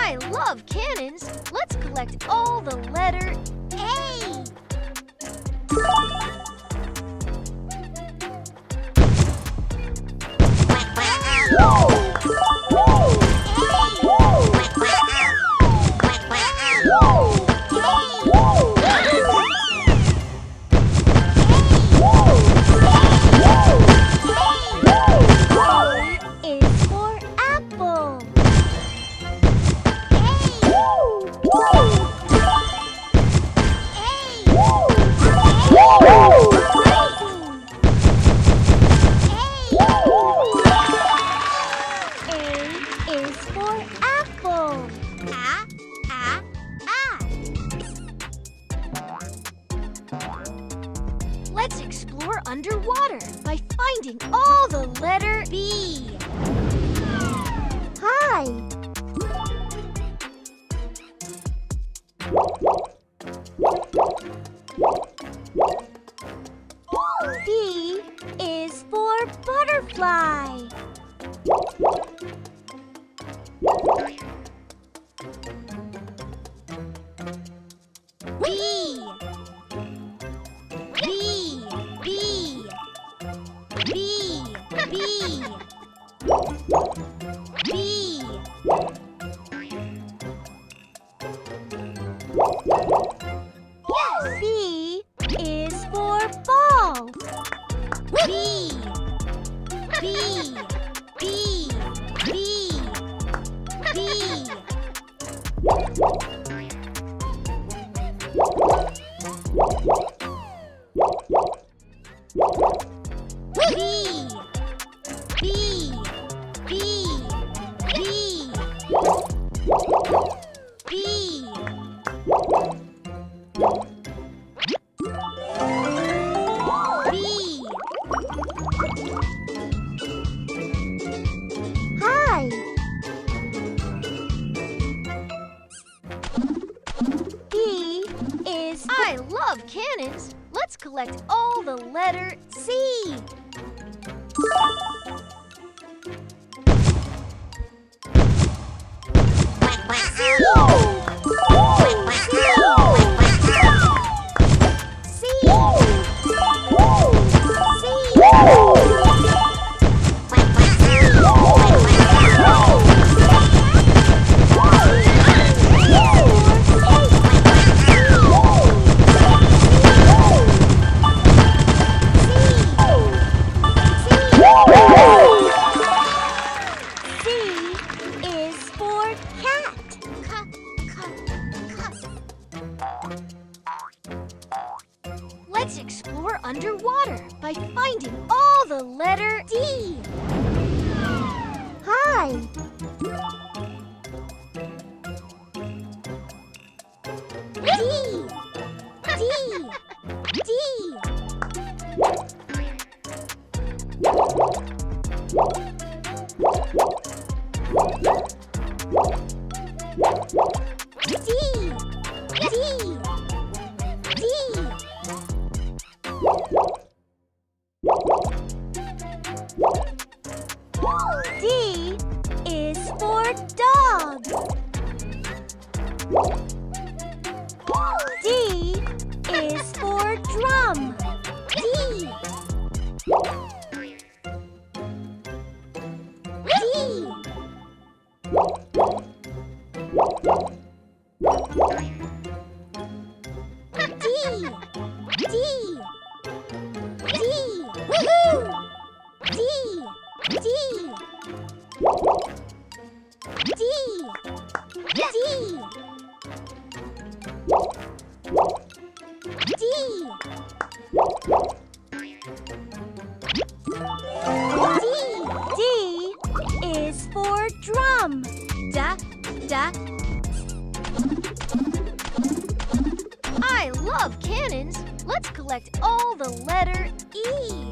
I love cannons. Let's collect all the letter A. Let's explore underwater by finding all the letter B. Hi. B is for butterfly. B. B. B. B. B. B. Yes. B is for ball. B. B. B. B. B. Hi. B is for I love cannons. Let's collect all the letter C. Let's explore underwater by finding all the letter D. Hi. D. D. D. D. D. D is for dog. D is for drum. D. D is for drum. Da, da. I love cannons. Let's collect all the letter E.